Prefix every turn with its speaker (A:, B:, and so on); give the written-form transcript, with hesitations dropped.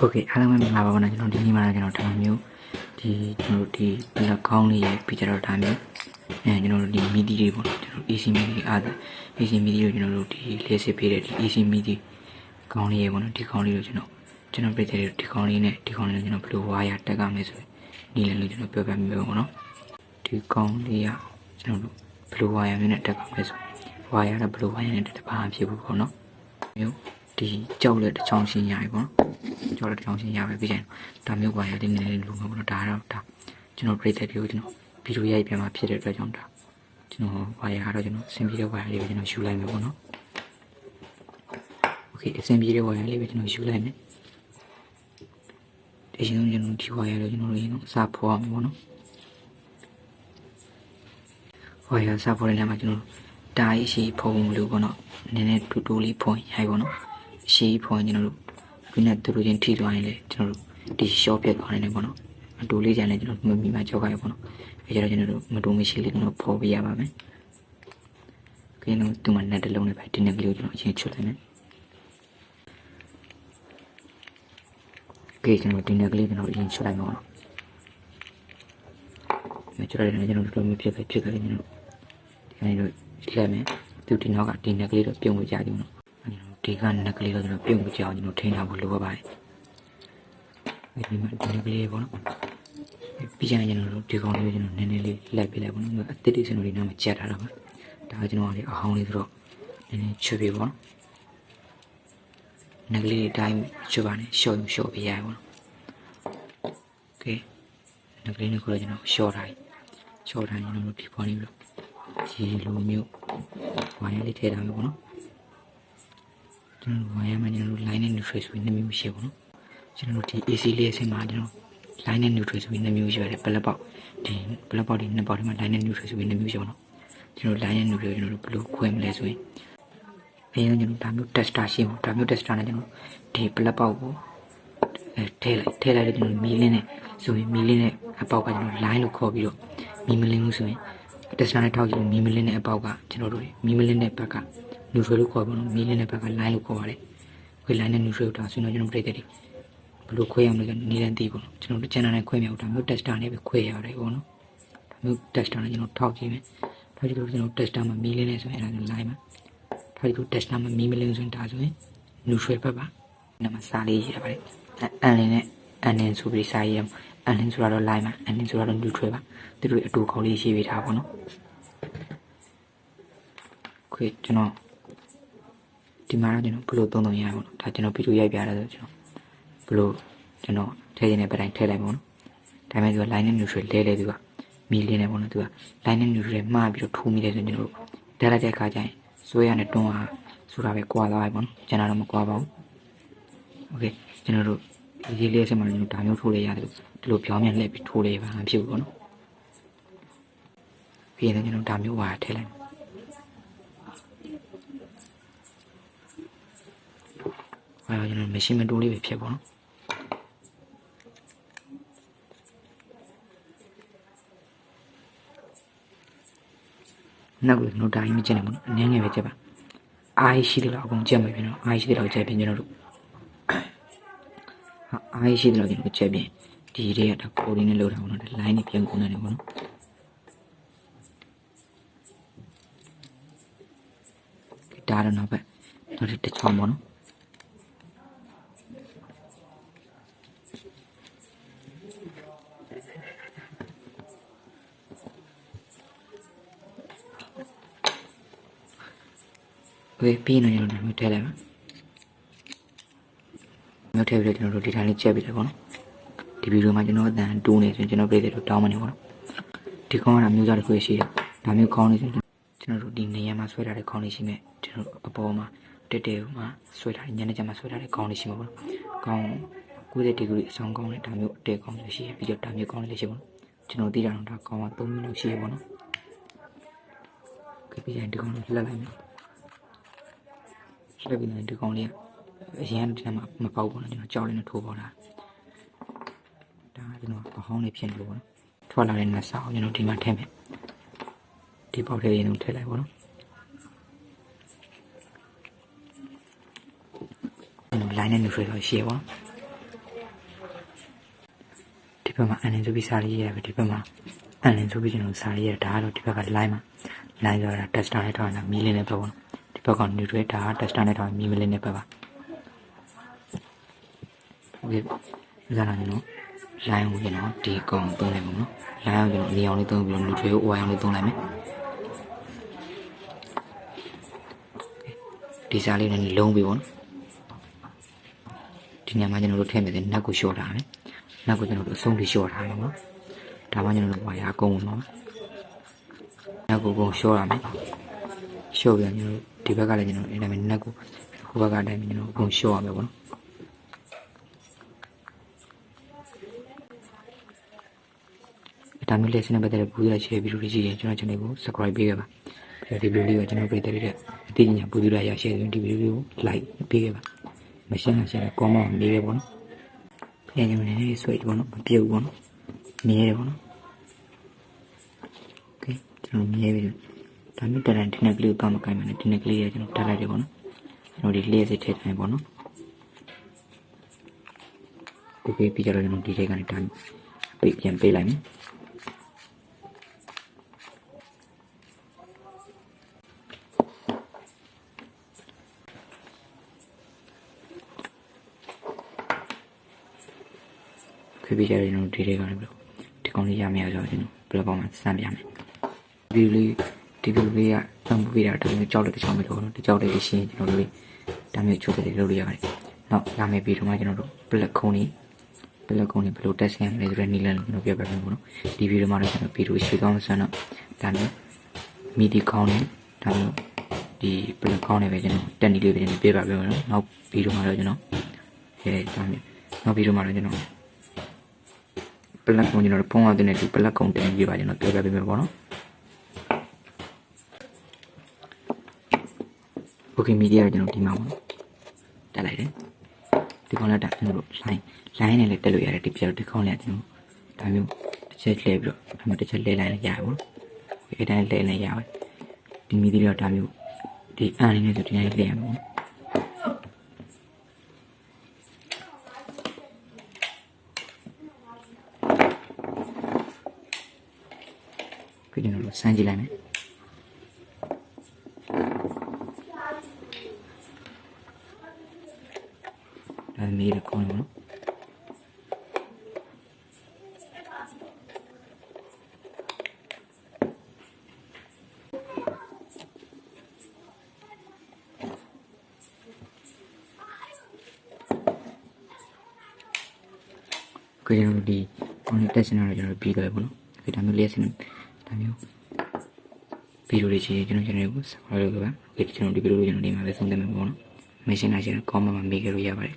A: Okay အားလုံးပဲမင်္ဂလာပါကျွန်တော်ဒီနေ့မှာကျွန်တော်ဒါမျိုးဒီကျွန်တော်ဒီဘလက်ကောင်းလေးရဲ့ပြီးကြတော့ဒါမျိုးကျွန်တော်တို့ဒီမီဒီတွေပေါ့ကျွန်တော် AC မီဒီအား AC မီဒီကိုကျွန်တော်တို့ဒီလေးစစ်ပေးတဲ့ဒီ AC မီဒီကောင်းလေးရဲ့ပေါ့နော်ဒီကောင်းလေးကိုကျွန်တော်ပြတဲ့ဒီကောင်းလေးနဲ့ဒီကောင်းလေးကိုကျွန်တော်ဘယ်လိုဝါရတက်ကမယ်ဆိုရင်ဒီလည်းလို့ကျွန်တော်ပြောပြမယ်ပေါ့နော်ဒီကောင်းလေးကကျွန်တော်တို့ဘယ်လိုဝါရမျိုးနဲ့တက်ကမယ်ဆိုဝါရတော့ဘယ်လိုဝါရနဲ့တက်ပါမှဖြစ်ဘူးပေါ့နော်မျိုးဒီကြောက်လက်တစ်ချောင်းရှင်းရပြီပေါ့နော်ကြောက်လက်တစ်ချောင်းရှင်းရပဲပြီးရင်ဒါမျိုးဝါရလေးနည်းနည်းလူမှာပေါ့နော်ဒါတော့ဒါကျွန်တော်ပြတဲ့ဒီကိုကျွန်တော်ဗီဒီယိုရိုက်ပြန်มาဖြစ်တဲ့အတွက်ကြောင့်ဒါကျွန်တော်ဝါရကတော့ကျွန်တော်အဆင်ပြေတဲ့ဝါရလေးကိုကျွန်တော်ယူလိုက်မယ်ပေါ့နော်โอเคအဆင်ပြေတဲ့ဝါရလေးပဲကျွန်တော်ယူလိုက်မယ်ဒီရှင်ကျွန်တော်ဒီဝါရလေးကျွန်တော်ရင်းတော့စဖော်အောင်ပေါ့နော်ဝါရစဖော်တဲ့နေရာမှာကျွန်တော်တားရှိဖုံလို့ပေါ့နော်နည်းနည်းတူလေးဖုံရိုက်ပေါ့နော်ရှိဖုံကျွန်တော်တို့ဒီနဲ့တူချင်းထိသွားရင်လေကျွန်တော်တို့ဒီ short ပြတ်သွားနေတယ်ပေါ့နော်အတူလေးကြရင်လည်းကျွန်တော်မမီမှာကြောက်ခိုင်းပေါ့နော်အဲကြတော့ကျွန်တော်တို့မတူမရှိလေးကျွန်တော်ဖော်ပေးရပါမယ်ခင်းတော့ဒီမှာ net တစ်လုံးနဲ့ပဲဒီ net ကလေးကိုကျွန်တော်အရင်ချွတ်လိုက်မယ်ခေကျွန်တော်ဒီ net ကလေးကျွန်တော်အရင်ချွတ်လိုက်မှာပေါ့နော်အဲချွတ်လိုက်တယ်ကျွန်တော်တို့မျိုးဖြစ်ခဲ့တယ်ကျွန်တော်ဒီကနေတော့လက်မယ်သူဒီနောက်ကဒီ net ကလေးတော့ပြုံးဝကြတယ်နော်ဒီက net ကလေးတော့ကျွန်တော်ပြုံးဝကြအောင်ကျွန်တော်ထိန်းထားဖို့လိုပါပါတယ်ဒီမှာဒီ net ကလေးပေါ့နော်ပြီးကြရင်ကျွန်တော်တို့ဒီကောင်လေးကျွန်တော်နည်းနည်းလေးလိုက်ပေးလိုက်ပေါ့နော်အတစ်တိစင်တို့ဒီနားမှာကြက်ထားတာပါဒါကကျွန်တော်လေးအဟောင်းလေးဆိုတော့နည်းနည်းချွတ်ပြပေါ့နည်းကလေးတိုင်းချွတ်ပါနဲ့ရှော့ပေးရပါပေါ့โอเคနည်းကလေးနဲ့ကိုကျွန်တော်ရှော့ထားကျွန်တော်တို့ဒီပေါ်နေပြီးတော့ဒီလိုမျိုးဝိုင်းလေးထည့်ထားမယ်ပေါ့နော်ကျွန်တော်ဝိုင်းရမှာကျွန်တော်တို့ line နဲ့ neutral ဆိုပြီးနှစ်မျိုးရှိပါပေါ့နော်ကျွန်တော်တို့ဒီ AC လေးအဆင့်မှာကျွန်တော် line နဲ့ neutral ဆိုပြီးနှစ်မျိုးရှိပါတယ်ဘလက်ပေါက်ဒီဘလက်ပေါက်ဒီနှစ်ပေါက်ဒီမှာ line နဲ့ neutral ဆိုပြီးနှစ်မျိုးရှိပါတော့ကျွန်တော် line နဲ့ neutral ကျွန်တော်တို့ဘယ်လိုခွဲမလဲဆိုရင်အရင်ကျွန်တော်ဒါမျိုး tester ရှိမှာဒါမျိုး tester နဲ့ကျွန်တော်ဒီဘလက်ပေါက်ကိုထည့်လိုက်တဲ့ကျွန်တော်မီလင်းနဲ့ဆိုရင်မီလင်းနဲ့အပေါက်ကကျွန်တော် line လို့ခေါ်ပြီးတော့မီမလင်းလို့ဆိုရင် tester နဲ့ထောက်ကြည့်မီမလင်းနဲ့အပေါက်ကကျွန်တော်တို့မီမလင်းနဲ့ဘက်က neutral လို့ခေါ်ပါတော့မီလင်းနဲ့ဘက်က line လို့ခေါ်ပါတယ်ခွဲ line နဲ့ neutral ဒါဆိုရင်ကျွန်တော်ပြည့်တဲ့ဘယ်လိုခွဲရမလဲနေလန်းသိပေါ့နော်ကျွန်တော်တို့ channel နဲ့ခွဲမြောက်ဒါမျိုး tester နဲ့ပဲခွဲရတယ်ပေါ့နော်ဒါမျိုး tester နဲ့ကျွန်တော်ထောက်ကြည့်မယ်ထောက်ကြည့်လို့ကျွန်တော် tester မှာမီလင်းနဲ့ဆိုရင်အဲ့ဒါ line မှာထောက်ကြည့်လို့ tester မှာမီမလင်းဆိုရင်ဒါဆိုရင် neutral ဘက်ပါနာမစာလေးရေးရပါတယ်အန်လင်းနဲ့အန်လင်းဆိုပြီးစာရေးရအောင်အန်လင်းဆိုတာတော့ line မှာအန်လင်းဆိုတာတော့ neutral ပါသူတို့အတူကောင်းလေးရေးပေးထားပါတော့ခွေကျွန်တော်ဒီမှာကျွန်တော်ဘယ်လိုသုံးရအောင်ဒါကျွန်တော်ဗီဒီယိုရိုက်ပြရတာဆိုကျွန်တော်ဘယ်လိုကျွန်တော်ထည့်နေတဲ့ပတိုင်းထည့်လိုက်ပါတော့ဒါပေမဲ့သူက line နဲ့ neutral လဲသူကမီလင်းနေပေါ့နော်သူက line နဲ့ neutral မှားပြီးတော့ထိုးမိတယ်ဆိုကျွန်တော်တို့ဓာတ်လိုက်တဲ့အခါကျရင်စွဲရနဲ့တွန်းအားဆိုတာပဲကွာသွားပြီပေါ့နော်ကျွန်တော်တော့မကွာပါဘူးโอเคကျွန်တော်တို့ဒီလေးဆက်မှာကျွန်တော်ဒါမျိုးထိုးလေးရတယ်ဒီလိုပြောင်းပြန်လှည့်ပြီးထိုးလေးပါမဖြစ်ဘူးပေါ့နော်ပြီးရင်ကျွန်တော်ဒါမျိုးဝါထည့်လိုက်ကျွန်တော် machine မတိုးလေးပဲဖြစ်ပေါ့နော်နောက်ကကျွန်တော်တိုင်းမကျင်နေဘူးနော်အနည်းငယ်ပဲကြက်ပါအားရှိတယ်လို့အကုန်ကြက်မယ်ပြင်တော့အားရှိတယ်လို့ကြက်ပြင်ကျွန်တော်တို့အားရှိတယ်လို့ကျွန်တော်ကြက်ပြင်ဒီတွေကဒါကိုလေးနဲ့လောက်တာပေါ့နော် line တွေပြန်ကုန်နေတယ်ပေါ့နော်ဒါတော့နောက်ပဲနောက်တစ်ချောင်းပေါ့နော်ဝေးပြီးနေကျွန်တော်မျိုးထည့်လိုက်ပါမျိုးထည့်ပြီးတော့ကျွန်တော်တို့ဒီတိုင်းလေးချက်ပြီးတယ်ပေါ့နော်ဒီဗီဒီယိုမှာကျွန်တော်အတန်တိုးနေဆိုရင်ကျွန်တော်ပြည့်တယ်လို့တောင်းမနေပေါ့နော်ဒီကောင်းတာမျိုးစားတစ်ခုရှိတယ်ဒါမျိုးကောင်းနေဆိုကျွန်တော်တို့ဒီနေရာမှာဆွဲထားတဲ့ကောင်းလေးရှိမဲ့ကျွန်တော်အပေါ်မှာတက်တယ်မှာဆွဲထားညနေကျမှဆွဲထားတဲ့ကောင်းလေးရှိမှာပေါ့နော်ကောင်း90ဒီဂရီအဆောင်ကောင်းတဲ့ဒါမျိုးအတဲကောင်းလေးရှိပြီးတော့ဒါမျိုးကောင်းလေးရှိပေါ့နော်ကျွန်တော်သိတာတော့ဒါကောင်းက3မိနစ်လောက်ရှိရပေါ့နော်ပြီးရင်ဒီကောင်းလေးလက်လိုက်မယ်ဆက်ပြီးတော့ဒီကောင်လေးအရင်ကမပေါက်ဘူးနော်ကျွန်တော်ကြောက်လေးနဲ့ထိုးပေါ်လာဒါကကျွန်တော်အဟောင်းလေးဖြစ်နေလို့ပေါ့နော်ထွက်လာတဲ့နတ်စာကိုကျွန်တော်ဒီမှာထည့်မယ်ဒီပေါက်လေးရင်ထည့်လိုက်ပေါ့နော်ကျွန်တော် line နဲ့ neutral ရှိရပါ ဒီဘက်မှာအန်လင်ဆိုပြီးစာရေးရပဲဒီဘက်မှာအန်လင်ဆိုပြီးကျွန်တော်စာရေးရဒါကတော့ဒီဘက်က line မှာ line ဆိုတာ tester နဲ့ထောင်းတာမီလင်းနဲ့ပဲပေါ့နော်ဒီဘက်က neutral ဒါက tester နဲ့ထောင်းမီမလင်းနဲ့ပဲပါဟုတ်ကဲ့ဒါလာကျွန်တော် line ကိုကျွန်တော်ဒီကောင်သုံးလိုက်ပါနော် line ကိုကျွန်တော်အနီအောင်လေးသုံးပြီးတော့ neutral ကို y အောင်လေးသုံးလိုက်မယ်ဒီစာလေးနဲ့လုံးပြီးပေါ့နော်ဒီညမှာကျွန်တော်တို့ထည့်မယ်တဲ့နက်ကိုရှော့ထားမယ်နက်ကိုကျွန်တော်တို့အဆုံးထိရှော့ထားမှာပေါ့ဒါမှကျွန်တော်တို့ဝါရအကုန်ဝင်ပါမယ်နက်ကိုကုန်ရှော့ရမယ်ရှော့ပြန်ကျွန်တော်ဒီဘက်ကလည်းကျွန်တော်အဲ့ဒါမျိုးနက်ကိုဟိုဘက်ကအတိုင်းကျွန်တော်အကုန်ရှော့ရမယ်ပေါ့နော်ဒါမျိုးလက်စနဲ့ပတ်သက်တဲ့ဘူးရ share ဗီဒီယိုတွေကြည့်ရင်ကျွန်တော် channel ကို subscribe ပေးခဲ့ပါဒီဗီဒီယိုလေးကိုကျွန်တော်ပြည်သက်တဲ့အသိဉာဏ်ပူဇော်ရရှယ်ရင်ဒီဗီဒီယိုကို like ပေးခဲ့ပါမရှင်းတာရှင်းတယ် comment မေးခဲ့ပေါ့နော်ပြန်ကြည့်နေနေဆွဲပေါ့နော်မပြုတ်ပေါ့နော်မြဲတယ်ပေါ့နော်โอเคကျွန်တော်မြဲပြီဒါမျိုးတက်တဲ့ဒီနေ့ကလေးကိုတော့မကိုင်းမှလည်းဒီနေ့ကလေးရကျွန်တော်တက်လိုက်တယ်ပေါ့နော်ကျွန်တော်ဒီလျှက်စစ်ထည့်တိုင်းပေါ့နော်โอเคပြီးကြတော့ကျွန်တော်ဒီထဲကနေတိုင်းပြန်ပေးလိုက်မယ်ပြီးကြရင်တော့ဒီတွေကလည်းဒီကောင်လေးရမရဆိုတော့ကျွန်တော်ဘယ်လောက်မှစမ်းပြမယ်ဒီလိုလေးကတံပူပေးတာတကယ်ကြောက်တဲ့တစ်ချောင်းပဲလို့နော်ဒီကြောက်တဲ့ရှင်းကျွန်တော်တို့ဒါမျိုးချုပ်တဲ့လုပ်လို့ရတယ်နောက်ရမယ်ပြီးတော့မှကျွန်တော်တို့ပလက်ခုံးလေးဘယ်လိုတက်ဆင်းရမလဲဆိုတဲ့နည်းလမ်းကိုကျွန်တော်ပြပြပေးမယ်ပေါ့နော်ဒီဗီဒီယိုမှာတော့ကျွန်တော်ဗီဒီယိုရှေ့ကောင်းဆန်းတော့ဒါမျိုးမီဒီကောင်းနဲ့ဒါမျိုးဒီပလက်ကောင်းနဲ့ပဲကျွန်တော်တက်နည်းလေးပဲကျွန်တော်ပြပြပေးမယ်နော်နောက်ဗီဒီယိုမှာတော့ကျွန်တော်ဒါမျိုးနောက်ဗီဒီယိုမှာတော့ကျွန်တော်ပလက်ကုံကျွန်တော်ဖုန်းအောင်တဲ့ဒီပလက်ကုံတင်ပြပါကျွန်တော်ပြောပြပေးမယ်ပေါ့နော်โอเคမီဒီယာကျွန်တော်ဒီမှာပေါ့တက်လိုက်တယ်ဒီကောင်လည်းတက်ကျွန်တော် line နဲ့လည်းတက်လို့ရတယ်ဒီပြဒီကောင်လည်းကျွန်တော်ဒါမျိုးတစ်ချက်လှည့်ပြီးတော့ဒါမျိုးတစ်ချက်လှည့်လိုက်လည်းရတယ်ပေါ့ဒီတိုင်းလှည့်လည်းရတယ်ဒီမီဒီယာဒါမျိုးဒီအန်နဲ့ဆိုဒီတိုင်းလှည့်ရမှာပေါ့ပြီးတော့စမ်းကြည့်လိုက်မယ်ဒါမေးရကောင်းလို့ကိုကျွန်တော်ဒီ online test နဲ့ကျွန်တော်ပြီးကြတယ်ပေါ့နော်ဒီဒါမျိုးလေးစင်ဒါမျိုးဗီဒီယိုလေးကြီးကျွန်တော် channel ကို subscribe လုပ်ပါဒီကျွန်တော်ဒီဗီဒီယိုလေးကျွန်တော်နေမှာပဲဆုံးသက်မှာပေါ့နော်မရှင်းတာရှင်း comment မှာမေးကြလို့ရပါတယ်